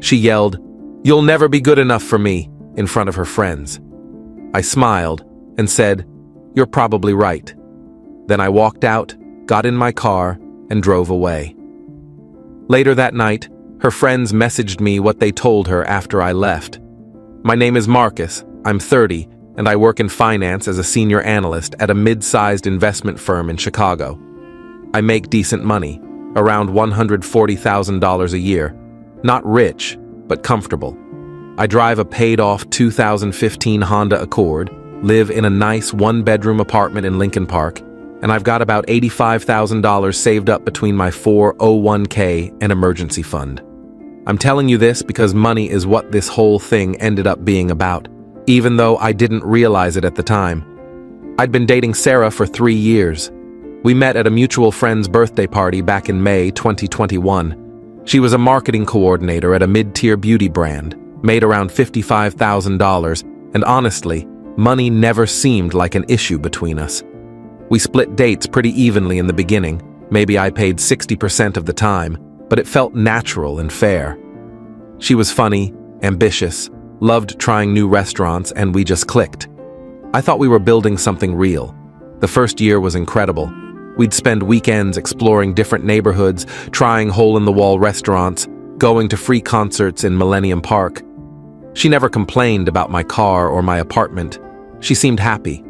She yelled, "You'll never be good enough for me," in front of her friends. I smiled and said, "You're probably right." Then I walked out, got in my car, and drove away. Later that night, her friends messaged me what they told her after I left. "My name is Marcus, I'm 30, and I work in finance as a senior analyst at a mid-sized investment firm in Chicago. I make decent money, around $140,000 a year. Not rich, but comfortable. I drive a paid-off 2015 Honda Accord, live in a nice one-bedroom apartment in Lincoln Park, and I've got about $85,000 saved up between my 401k and emergency fund. I'm telling you this because money is what this whole thing ended up being about, even though I didn't realize it at the time. I'd been dating Sarah for 3 years. We met at a mutual friend's birthday party back in May 2021. She was a marketing coordinator at a mid-tier beauty brand, made around $55,000, and honestly, money never seemed like an issue between us. We split dates pretty evenly in the beginning. Maybe I paid 60% of the time, but it felt natural and fair. She was funny, ambitious, loved trying new restaurants, and we just clicked. I thought we were building something real. The first year was incredible. We'd spend weekends exploring different neighborhoods, trying hole-in-the-wall restaurants, going to free concerts in Millennium Park. She never complained about my car or my apartment. She seemed happy.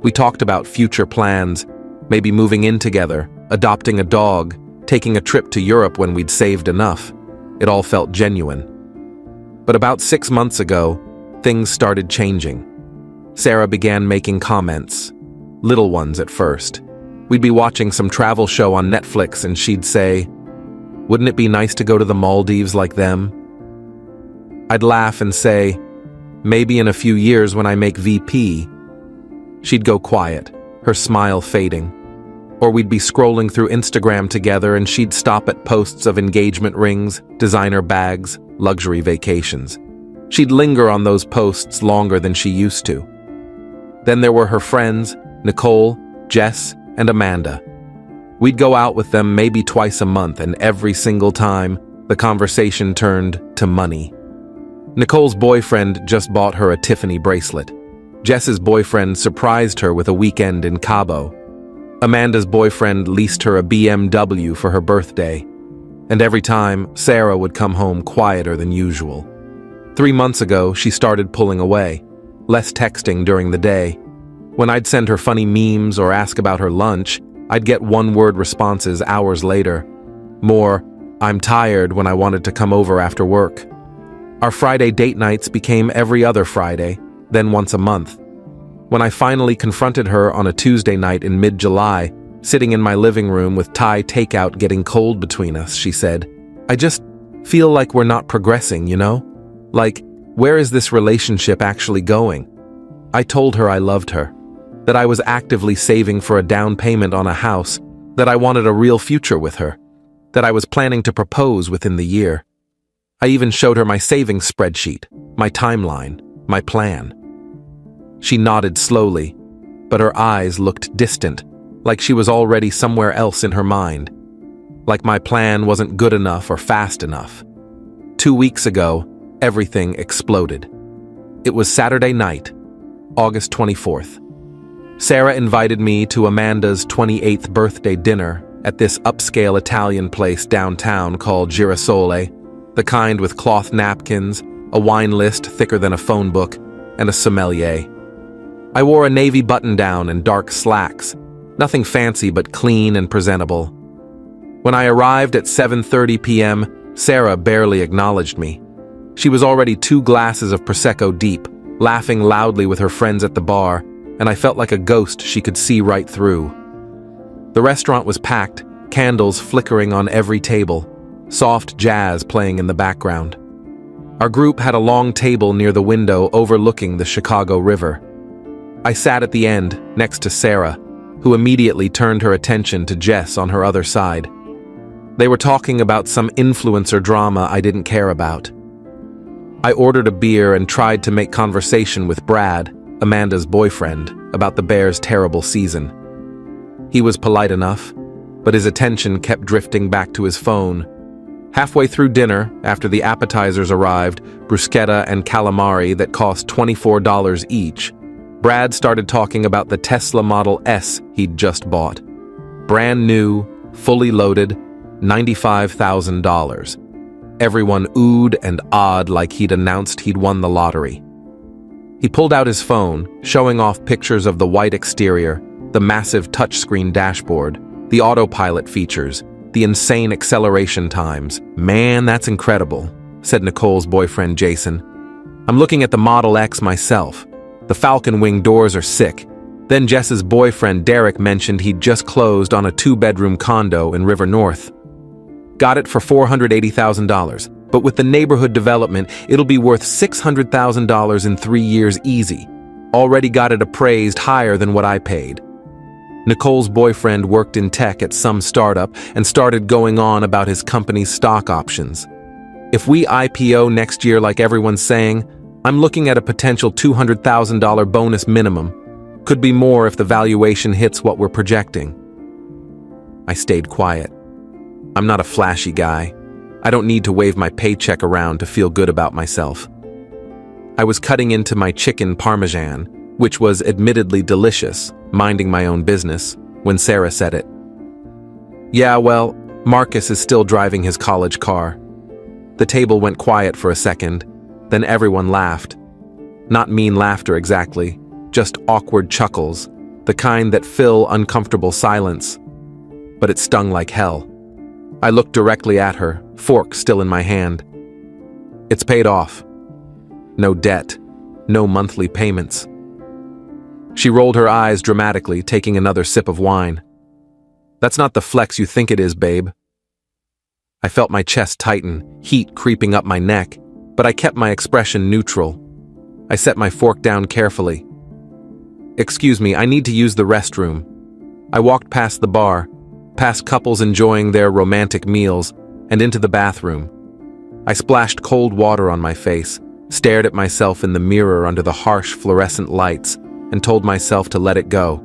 We talked about future plans, maybe moving in together, adopting a dog, taking a trip to Europe when we'd saved enough. It all felt genuine. But about 6 months ago, things started changing. Sarah began making comments, little ones at first. We'd be watching some travel show on Netflix and she'd say, "Wouldn't it be nice to go to the Maldives like them?" I'd laugh and say, "Maybe in a few years when I make VP." She'd go quiet, her smile fading. Or we'd be scrolling through Instagram together and she'd stop at posts of engagement rings, designer bags, luxury vacations. She'd linger on those posts longer than she used to. Then there were her friends, Nicole, Jess, and Amanda. We'd go out with them maybe twice a month, and every single time, the conversation turned to money. Nicole's boyfriend just bought her a Tiffany bracelet. Jess's boyfriend surprised her with a weekend in Cabo. Amanda's boyfriend leased her a BMW for her birthday. And every time, Sarah would come home quieter than usual. 3 months ago, she started pulling away, less texting during the day. When I'd send her funny memes or ask about her lunch, I'd get one-word responses hours later. More, "I'm tired," when I wanted to come over after work. Our Friday date nights became every other Friday, then once a month. When I finally confronted her on a Tuesday night in mid-July, sitting in my living room with Thai takeout getting cold between us, she said, "I just feel like we're not progressing, you know? Like, where is this relationship actually going?" I told her I loved her, that I was actively saving for a down payment on a house, that I wanted a real future with her, that I was planning to propose within the year. I even showed her my savings spreadsheet, my timeline, my plan. She nodded slowly, but her eyes looked distant, like she was already somewhere else in her mind, like my plan wasn't good enough or fast enough. 2 weeks ago, everything exploded. It was Saturday night, August 24th. Sarah invited me to Amanda's 28th birthday dinner at this upscale Italian place downtown called Girasole, the kind with cloth napkins, a wine list thicker than a phone book, and a sommelier. I wore a navy button-down and dark slacks, nothing fancy but clean and presentable. When I arrived at 7:30 p.m., Sarah barely acknowledged me. She was already 2 glasses of Prosecco deep, laughing loudly with her friends at the bar, and I felt like a ghost she could see right through. The restaurant was packed, candles flickering on every table, soft jazz playing in the background. Our group had a long table near the window overlooking the Chicago River. I sat at the end, next to Sarah, who immediately turned her attention to Jess on her other side. They were talking about some influencer drama I didn't care about. I ordered a beer and tried to make conversation with Brad, Amanda's boyfriend, about the Bears' terrible season. He was polite enough, but his attention kept drifting back to his phone. Halfway through dinner, after the appetizers arrived, bruschetta and calamari that cost $24 each, Brad started talking about the Tesla Model S he'd just bought. Brand new, fully loaded, $95,000. Everyone oohed and awed like he'd announced he'd won the lottery. He pulled out his phone, showing off pictures of the white exterior, the massive touchscreen dashboard, the autopilot features, the insane acceleration times. "Man, that's incredible," said Nicole's boyfriend Jason. "I'm looking at the Model X myself. The Falcon Wing doors are sick." Then Jess's boyfriend Derek mentioned he'd just closed on a 2-bedroom condo in River North. "Got it for $480,000, but with the neighborhood development, it'll be worth $600,000 in 3 years easy. Already got it appraised higher than what I paid." Nicole's boyfriend worked in tech at some startup and started going on about his company's stock options. "If we IPO next year like everyone's saying, I'm looking at a potential $200,000 bonus minimum. Could be more if the valuation hits what we're projecting." I stayed quiet. I'm not a flashy guy. I don't need to wave my paycheck around to feel good about myself. I was cutting into my chicken parmesan, which was admittedly delicious, minding my own business, when Sarah said it. "Yeah, well, Marcus is still driving his college car." The table went quiet for a second, then everyone laughed. Not mean laughter exactly, just awkward chuckles, the kind that fill uncomfortable silence. But it stung like hell. I looked directly at her, fork still in my hand. "It's paid off. No debt, no monthly payments." She rolled her eyes dramatically, taking another sip of wine. "That's not the flex you think it is, babe." I felt my chest tighten, heat creeping up my neck, but I kept my expression neutral. I set my fork down carefully. "Excuse me, I need to use the restroom." I walked past the bar, past couples enjoying their romantic meals, and into the bathroom. I splashed cold water on my face, stared at myself in the mirror under the harsh fluorescent lights, and told myself to let it go.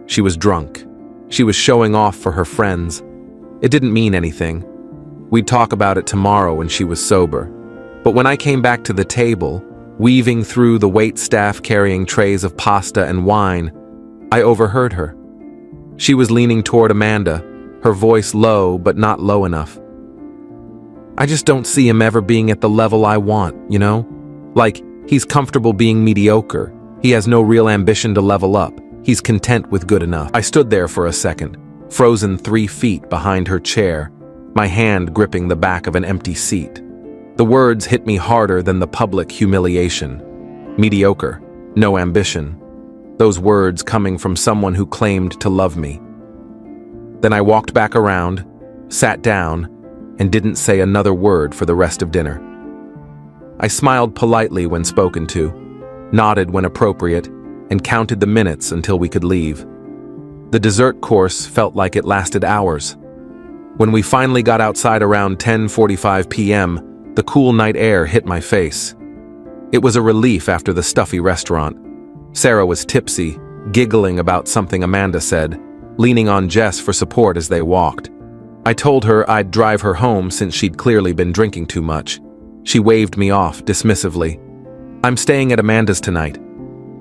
She was drunk. She was showing off for her friends. It didn't mean anything. We'd talk about it tomorrow when she was sober. But when I came back to the table, weaving through the waitstaff carrying trays of pasta and wine, I overheard her. She was leaning toward Amanda, her voice low but not low enough. "I just don't see him ever being at the level I want, you know? Like, he's comfortable being mediocre. He has no real ambition to level up. He's content with good enough." I stood there for a second, frozen 3 feet behind her chair, my hand gripping the back of an empty seat. The words hit me harder than the public humiliation. Mediocre, no ambition. Those words coming from someone who claimed to love me. Then I walked back around, sat down, and didn't say another word for the rest of dinner. I smiled politely when spoken to, nodded when appropriate, and counted the minutes until we could leave. The dessert course felt like it lasted hours. When we finally got outside around 10:45 p.m., the cool night air hit my face. It was a relief after the stuffy restaurant. Sarah was tipsy, giggling about something Amanda said, leaning on Jess for support as they walked. I told her I'd drive her home since she'd clearly been drinking too much. She waved me off dismissively. "I'm staying at Amanda's tonight.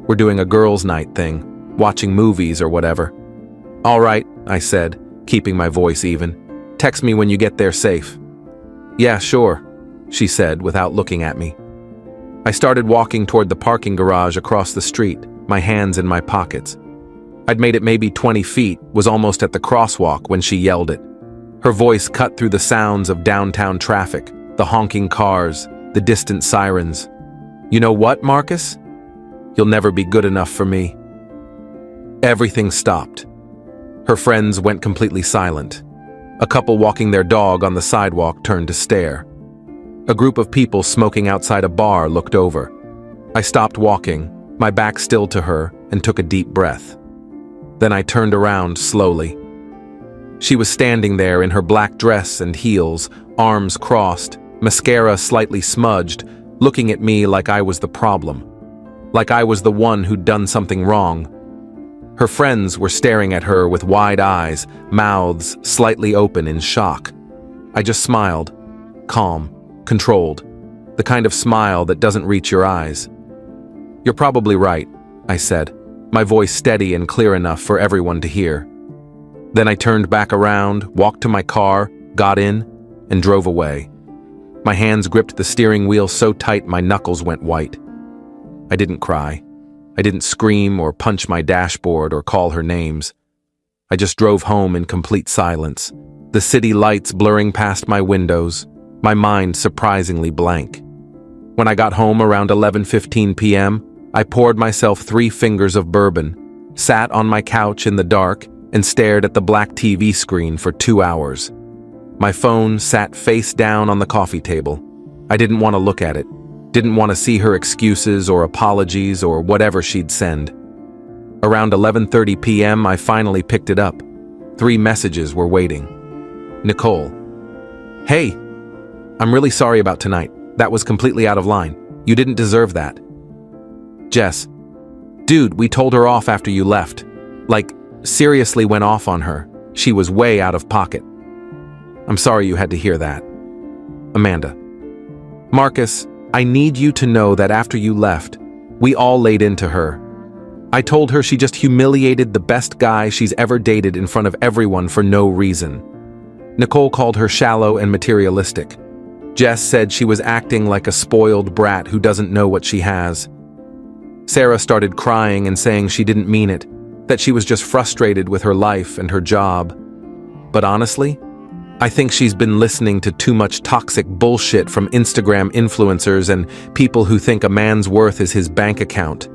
We're doing a girls' night thing, watching movies or whatever." "All right," I said, keeping my voice even. "Text me when you get there safe." "Yeah, sure," she said without looking at me. I started walking toward the parking garage across the street, my hands in my pockets. I'd made it maybe 20 feet, was almost at the crosswalk when she yelled it. Her voice cut through the sounds of downtown traffic, the honking cars, the distant sirens. "You know what, Marcus? You'll never be good enough for me." Everything stopped. Her friends went completely silent. A couple walking their dog on the sidewalk turned to stare. A group of people smoking outside a bar looked over. I stopped walking, my back still to her, and took a deep breath. Then I turned around slowly. She was standing there in her black dress and heels, arms crossed, mascara slightly smudged, looking at me like I was the problem. Like I was the one who'd done something wrong. Her friends were staring at her with wide eyes, mouths slightly open in shock. I just smiled, calm, controlled, the kind of smile that doesn't reach your eyes. "You're probably right," I said, my voice steady and clear enough for everyone to hear. Then I turned back around, walked to my car, got in, and drove away. My hands gripped the steering wheel so tight my knuckles went white. I didn't cry. I didn't scream or punch my dashboard or call her names. I just drove home in complete silence, the city lights blurring past my windows, my mind surprisingly blank. When I got home around 11:15 p.m., I poured myself 3 fingers of bourbon, sat on my couch in the dark, and stared at the black TV screen for 2 hours. My phone sat face down on the coffee table. I didn't want to look at it, didn't want to see her excuses or apologies or whatever she'd send. Around 11:30 p.m., I finally picked it up. 3 messages were waiting. Nicole. "Hey, I'm really sorry about tonight. That was completely out of line. You didn't deserve that." Jess. "Dude, we told her off after you left. Like, seriously went off on her. She was way out of pocket. I'm sorry you had to hear that." Amanda. "Marcus, I need you to know that after you left, we all laid into her. I told her she just humiliated the best guy she's ever dated in front of everyone for no reason. Nicole called her shallow and materialistic. Jess said she was acting like a spoiled brat who doesn't know what she has. Sarah started crying and saying she didn't mean it, that she was just frustrated with her life and her job. But honestly, I think she's been listening to too much toxic bullshit from Instagram influencers and people who think a man's worth is his bank account.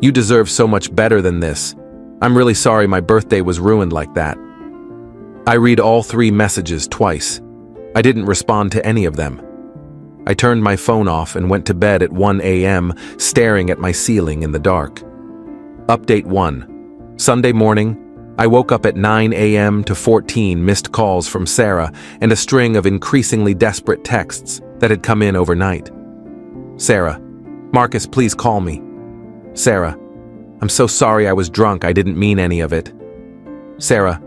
You deserve so much better than this. I'm really sorry my birthday was ruined like that." I read all 3 messages twice. I didn't respond to any of them. I turned my phone off and went to bed at 1 a.m., staring at my ceiling in the dark. Update 1. Sunday morning, I woke up at 9 a.m. to 14 missed calls from Sarah and a string of increasingly desperate texts that had come in overnight. Sarah. "Marcus, please call me." Sarah. "I'm so sorry I was drunk. I didn't mean any of it." Sarah.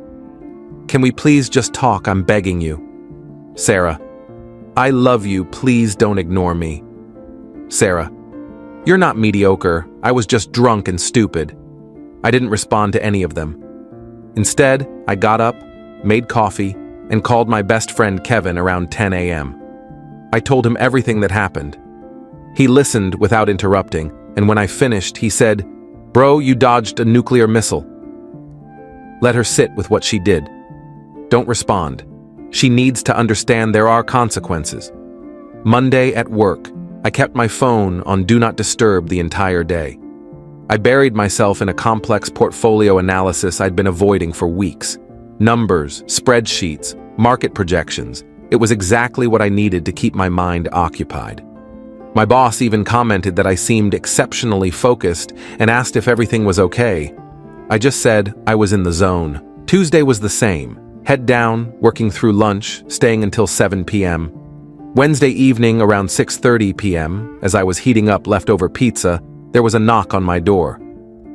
"Can we please just talk? I'm begging you." Sarah. "I love you. Please don't ignore me." Sarah. "You're not mediocre. I was just drunk and stupid." I didn't respond to any of them. Instead, I got up, made coffee, and called my best friend Kevin around 10 a.m. I told him everything that happened. He listened without interrupting, and when I finished, he said, "Bro, you dodged a nuclear missile." Let her sit with what she did. Don't respond. She needs to understand there are consequences. Monday at work, I kept my phone on Do Not Disturb the entire day. I buried myself in a complex portfolio analysis I'd been avoiding for weeks. Numbers, spreadsheets, market projections. It was exactly what I needed to keep my mind occupied. My boss even commented that I seemed exceptionally focused and asked if everything was okay. I just said I was in the zone. Tuesday was the same. Head down, working through lunch, staying until 7 p.m. Wednesday evening around 6:30 p.m., as I was heating up leftover pizza, there was a knock on my door.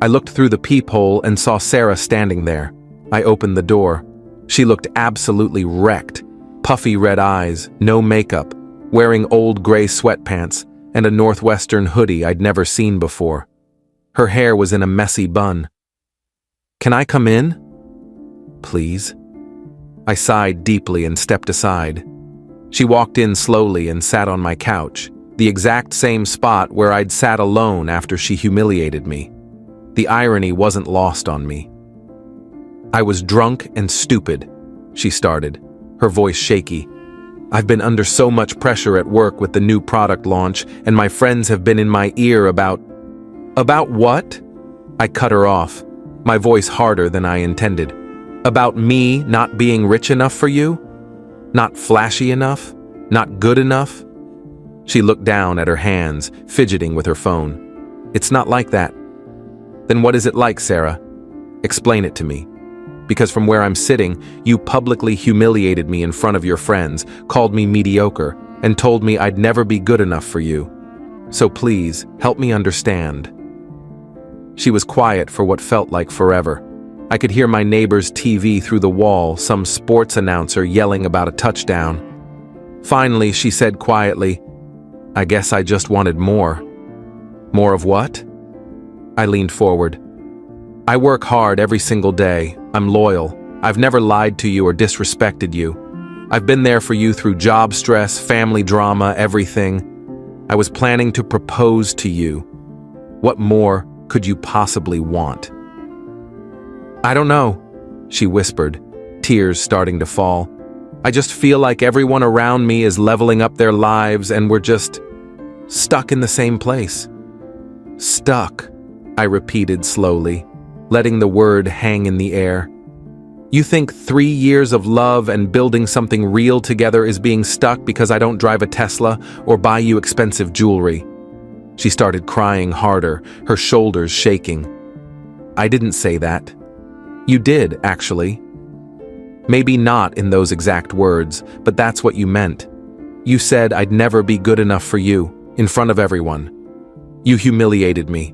I looked through the peephole and saw Sarah standing there. I opened the door. She looked absolutely wrecked. Puffy red eyes, no makeup, wearing old gray sweatpants, and a Northwestern hoodie I'd never seen before. Her hair was in a messy bun. "Can I come in?" "Please." I sighed deeply and stepped aside. She walked in slowly and sat on my couch, the exact same spot where I'd sat alone after she humiliated me. The irony wasn't lost on me. "I was drunk and stupid," she started, her voice shaky. "I've been under so much pressure at work with the new product launch, and my friends have been in my ear about..." "About what?" I cut her off, my voice harder than I intended. "About me not being rich enough for you? Not flashy enough? Not good enough?" She looked down at her hands, fidgeting with her phone. "It's not like that." "Then what is it like, Sarah? Explain it to me. Because from where I'm sitting, you publicly humiliated me in front of your friends, called me mediocre, and told me I'd never be good enough for you. So please, help me understand." She was quiet for what felt like forever. I could hear my neighbor's TV through the wall, some sports announcer yelling about a touchdown. Finally, she said quietly, "I guess I just wanted more." "More of what?" I leaned forward. "I work hard every single day. I'm loyal. I've never lied to you or disrespected you. I've been there for you through job stress, family drama, everything. I was planning to propose to you. What more could you possibly want?" "I don't know," she whispered, tears starting to fall. "I just feel like everyone around me is leveling up their lives and we're just stuck in the same place." "Stuck," I repeated slowly, letting the word hang in the air. "You think 3 years of love and building something real together is being stuck because I don't drive a Tesla or buy you expensive jewelry?" She started crying harder, her shoulders shaking. "I didn't say that." "You did, actually. Maybe not in those exact words, but that's what you meant. You said I'd never be good enough for you, in front of everyone. You humiliated me.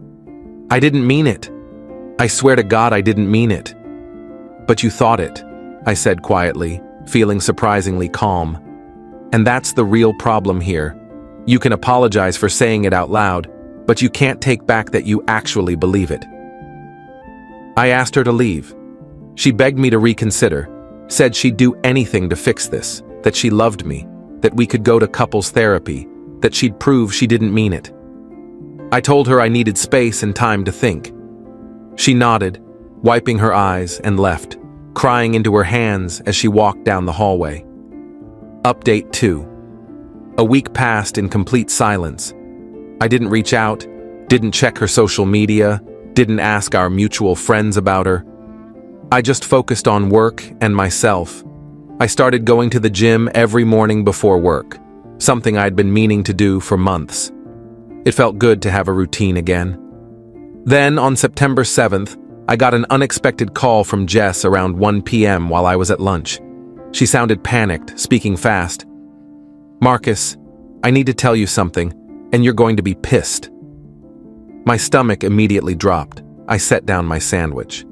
I didn't mean it. I swear to God I didn't mean it." "But you thought it," I said quietly, feeling surprisingly calm. "And that's the real problem here. You can apologize for saying it out loud, but you can't take back that you actually believe it." I asked her to leave. She begged me to reconsider, said she'd do anything to fix this, that she loved me, that we could go to couples therapy, that she'd prove she didn't mean it. I told her I needed space and time to think. She nodded, wiping her eyes, and left, crying into her hands as she walked down the hallway. Update 2. A week passed in complete silence. I didn't reach out, didn't check her social media, didn't ask our mutual friends about her. I just focused on work and myself. I started going to the gym every morning before work, something I'd been meaning to do for months. It felt good to have a routine again. Then, on September 7th, I got an unexpected call from Jess around 1 p.m. while I was at lunch. She sounded panicked, speaking fast. "Marcus, I need to tell you something, and you're going to be pissed." My stomach immediately dropped. I set down my sandwich.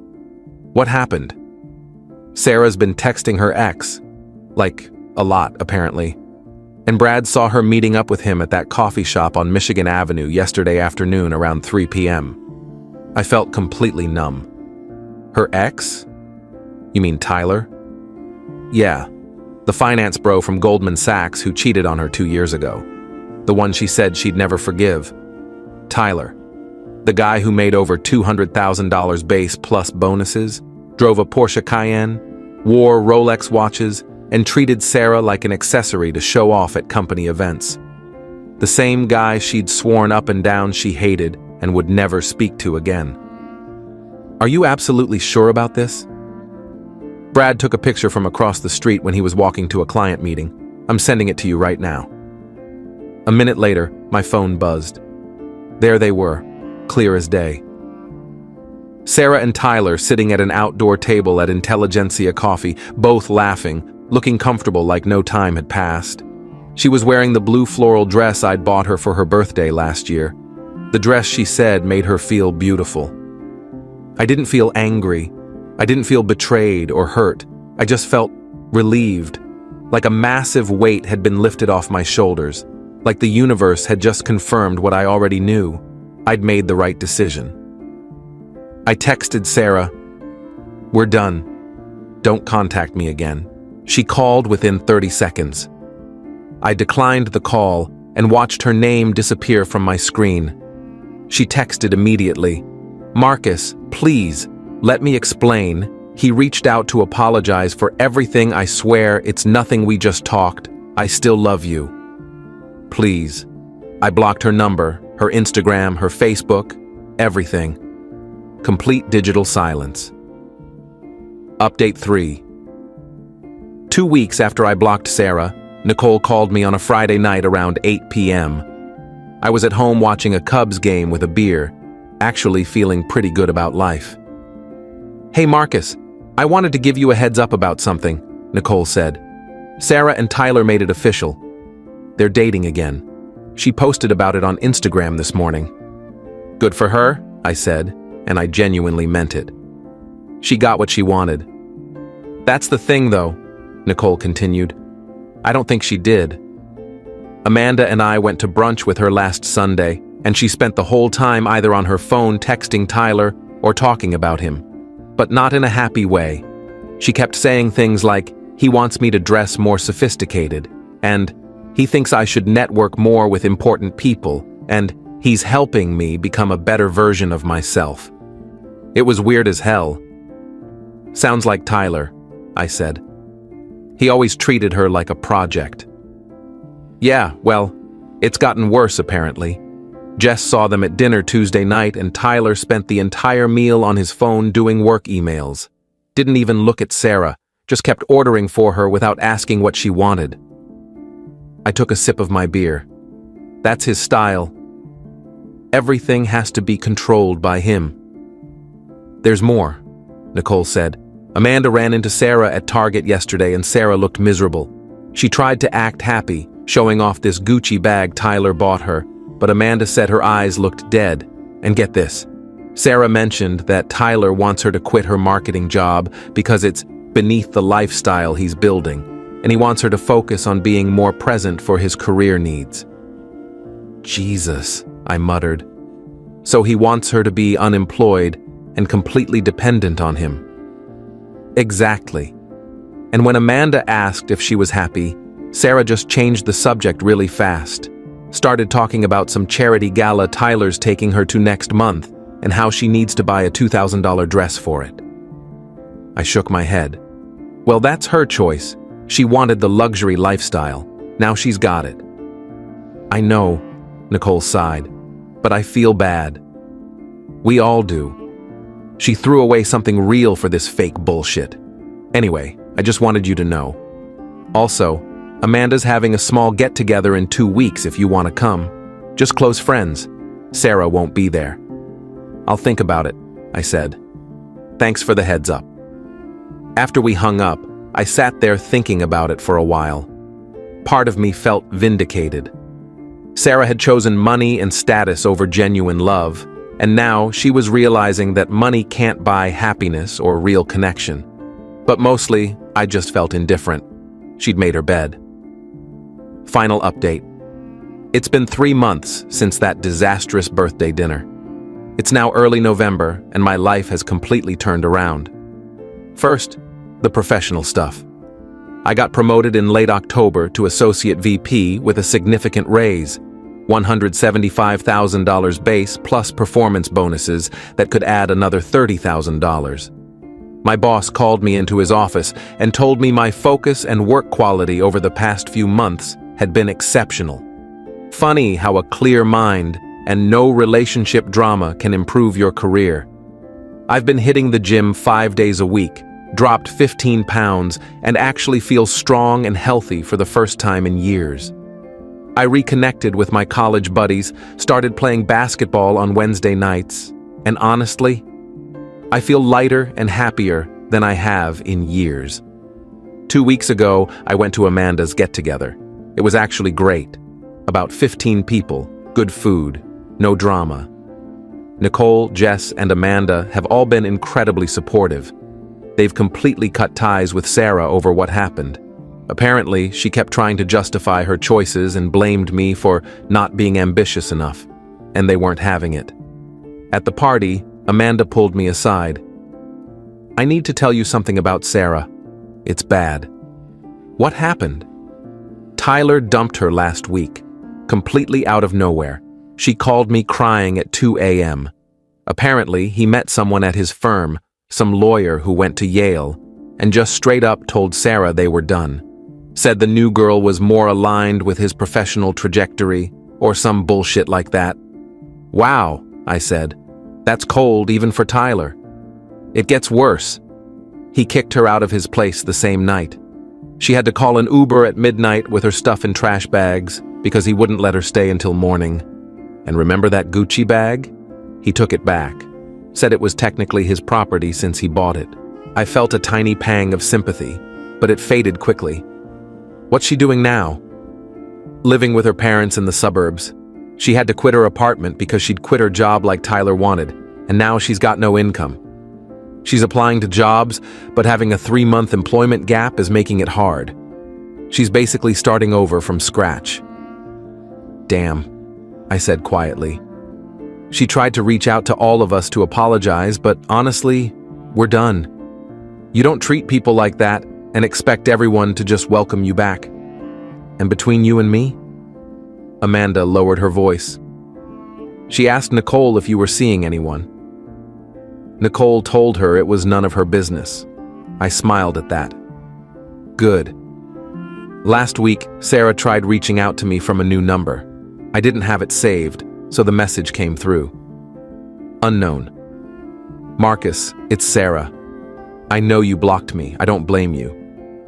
"What happened?" "Sarah's been texting her ex. Like, a lot, apparently. And Brad saw her meeting up with him at that coffee shop on Michigan Avenue yesterday afternoon around 3 p.m. I felt completely numb. "Her ex? You mean Tyler?" "Yeah, the finance bro from Goldman Sachs who cheated on her 2 years ago. The one she said she'd never forgive. Tyler. The guy who made over $200,000 base plus bonuses, drove a Porsche Cayenne, wore Rolex watches, and treated Sarah like an accessory to show off at company events. The same guy she'd sworn up and down she hated and would never speak to again." "Are you absolutely sure about this?" "Brad took a picture from across the street when he was walking to a client meeting. I'm sending it to you right now." A minute later, my phone buzzed. There they were, clear as day. Sarah and Tyler sitting at an outdoor table at Intelligentsia Coffee, both laughing, looking comfortable like no time had passed. She was wearing the blue floral dress I'd bought her for her birthday last year. The dress, she said, made her feel beautiful. I didn't feel angry. I didn't feel betrayed or hurt. I just felt relieved, like a massive weight had been lifted off my shoulders, like the universe had just confirmed what I already knew. I'd made the right decision. I texted Sarah, "We're done. Don't contact me again." She called within 30 seconds. I declined the call and watched her name disappear from my screen. She texted immediately, "Marcus, please, let me explain. He reached out to apologize for everything. I swear it's nothing, we just talked. I still love you. Please." I blocked her number, her Instagram, her Facebook, everything. Complete digital silence. Update 3. 2 weeks after I blocked Sarah, Nicole called me on a Friday night around 8 p.m. I was at home watching a Cubs game with a beer, actually feeling pretty good about life. "Hey Marcus, I wanted to give you a heads up about something," Nicole said. "Sarah and Tyler made it official. They're dating again. She posted about it on Instagram this morning." "Good for her," I said, and I genuinely meant it. "She got what she wanted." "That's the thing though," Nicole continued. "I don't think she did. Amanda and I went to brunch with her last Sunday, and she spent the whole time either on her phone texting Tyler or talking about him. But not in a happy way. She kept saying things like, he wants me to dress more sophisticated, and he thinks I should network more with important people, and he's helping me become a better version of myself. It was weird as hell. Sounds like Tyler, I said. He always treated her like a project. Yeah, well, it's gotten worse apparently. Jess saw them at dinner Tuesday night and Tyler spent the entire meal on his phone doing work emails. Didn't even look at Sarah, just kept ordering for her without asking what she wanted. I took a sip of my beer. That's his style. Everything has to be controlled by him. There's more, Nicole said. Amanda ran into Sarah at Target yesterday and Sarah looked miserable. She tried to act happy, showing off this Gucci bag Tyler bought her, but Amanda said her eyes looked dead. And get this, Sarah mentioned that Tyler wants her to quit her marketing job because it's beneath the lifestyle he's building, and he wants her to focus on being more present for his career needs. Jesus, I muttered. So he wants her to be unemployed and completely dependent on him. Exactly. And when Amanda asked if she was happy, Sarah just changed the subject really fast. Started talking about some charity gala Tyler's taking her to next month and how she needs to buy a $2,000 dress for it. I shook my head. Well, that's her choice. She wanted the luxury lifestyle. Now she's got it. I know, Nicole sighed, but I feel bad. We all do. She threw away something real for this fake bullshit. Anyway, I just wanted you to know. Also, Amanda's having a small get-together in 2 weeks if you want to come. Just close friends. Sarah won't be there. I'll think about it, I said. Thanks for the heads up. After we hung up, I sat there thinking about it for a while. Part of me felt vindicated. Sarah had chosen money and status over genuine love, and now she was realizing that money can't buy happiness or real connection. But mostly, I just felt indifferent. She'd made her bed. Final update. It's been 3 months since that disastrous birthday dinner. It's now early November, and my life has completely turned around. First, the professional stuff. I got promoted in late October to Associate VP with a significant raise, $175,000 base plus performance bonuses that could add another $30,000. My boss called me into his office and told me my focus and work quality over the past few months had been exceptional. Funny how a clear mind and no relationship drama can improve your career. I've been hitting the gym 5 days a week, dropped 15 pounds, and actually feel strong and healthy for the first time in years. I reconnected with my college buddies, started playing basketball on Wednesday nights, and honestly, I feel lighter and happier than I have in years. 2 weeks ago, I went to Amanda's get-together. It was actually great. About 15 people, good food, no drama. Nicole, Jess, and Amanda have all been incredibly supportive. They've completely cut ties with Sarah over what happened. Apparently, she kept trying to justify her choices and blamed me for not being ambitious enough, and they weren't having it. At the party, Amanda pulled me aside. I need to tell you something about Sarah. It's bad. What happened? Tyler dumped her last week, completely out of nowhere. She called me crying at 2 a.m. Apparently, he met someone at his firm, some lawyer who went to Yale, and just straight up told Sarah they were done. Said the new girl was more aligned with his professional trajectory, or some bullshit like that. Wow, I said. That's cold even for Tyler. It gets worse. He kicked her out of his place the same night. She had to call an Uber at midnight with her stuff in trash bags because he wouldn't let her stay until morning. And remember that Gucci bag? He took it back. Said it was technically his property since he bought it. I felt a tiny pang of sympathy, but it faded quickly. What's she doing now? Living with her parents in the suburbs. She had to quit her apartment because she'd quit her job like Tyler wanted, and now she's got no income. She's applying to jobs, but having a 3-month employment gap is making it hard. She's basically starting over from scratch. Damn, I said quietly. She tried to reach out to all of us to apologize, but honestly, we're done. You don't treat people like that and expect everyone to just welcome you back. And between you and me? Amanda lowered her voice. She asked Nicole if you were seeing anyone. Nicole told her it was none of her business. I smiled at that. Good. Last week, Sarah tried reaching out to me from a new number. I didn't have it saved, so the message came through. Unknown. Marcus, it's Sarah. I know you blocked me. I don't blame you.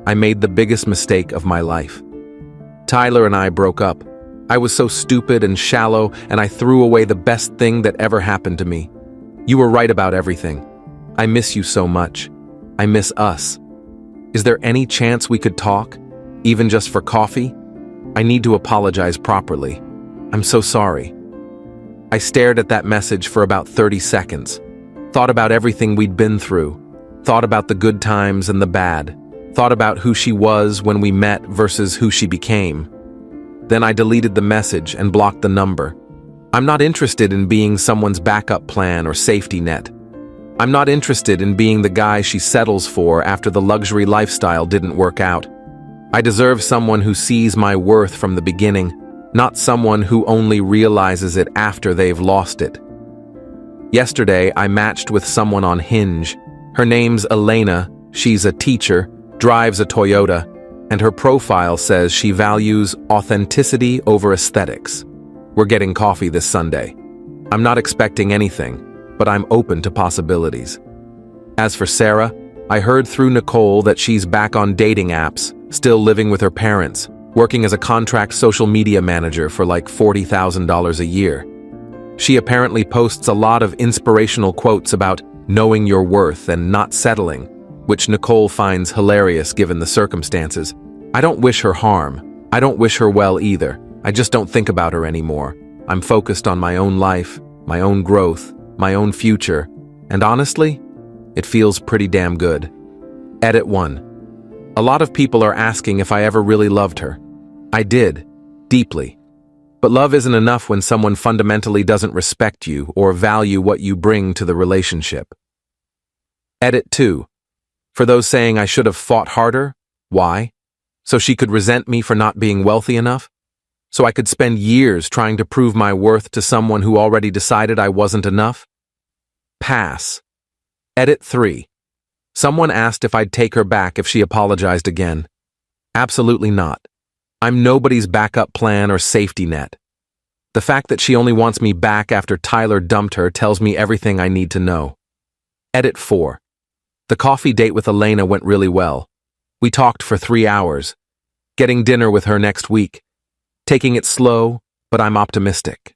I made the biggest mistake of my life. Tyler and I broke up. I was so stupid and shallow, and I threw away the best thing that ever happened to me. You were right about everything. I miss you so much. I miss us. Is there any chance we could talk, even just for coffee? I need to apologize properly. I'm so sorry. I stared at that message for about 30 seconds, thought about everything we'd been through, thought about the good times and the bad, thought about who she was when we met versus who she became. Then I deleted the message and blocked the number. I'm not interested in being someone's backup plan or safety net. I'm not interested in being the guy she settles for after the luxury lifestyle didn't work out. I deserve someone who sees my worth from the beginning, not someone who only realizes it after they've lost it. Yesterday, I matched with someone on Hinge. Her name's Elena, she's a teacher, drives a Toyota, and her profile says she values authenticity over aesthetics. We're getting coffee this Sunday. I'm not expecting anything, but I'm open to possibilities. As for Sarah, I heard through Nicole that she's back on dating apps, still living with her parents, working as a contract social media manager for like $40,000 a year. She apparently posts a lot of inspirational quotes about knowing your worth and not settling, which Nicole finds hilarious given the circumstances. I don't wish her harm. I don't wish her well either. I just don't think about her anymore. I'm focused on my own life, my own growth, my own future, and honestly, it feels pretty damn good. Edit 1. A lot of people are asking if I ever really loved her. I did, deeply. But love isn't enough when someone fundamentally doesn't respect you or value what you bring to the relationship. Edit 2. For those saying I should have fought harder, why? So she could resent me for not being wealthy enough? So I could spend years trying to prove my worth to someone who already decided I wasn't enough? Pass. Edit 3. Someone asked if I'd take her back if she apologized again. Absolutely not. I'm nobody's backup plan or safety net. The fact that she only wants me back after Tyler dumped her tells me everything I need to know. Edit 4. The coffee date with Elena went really well. We talked for 3 hours. Getting dinner with her next week. Taking it slow, but I'm optimistic.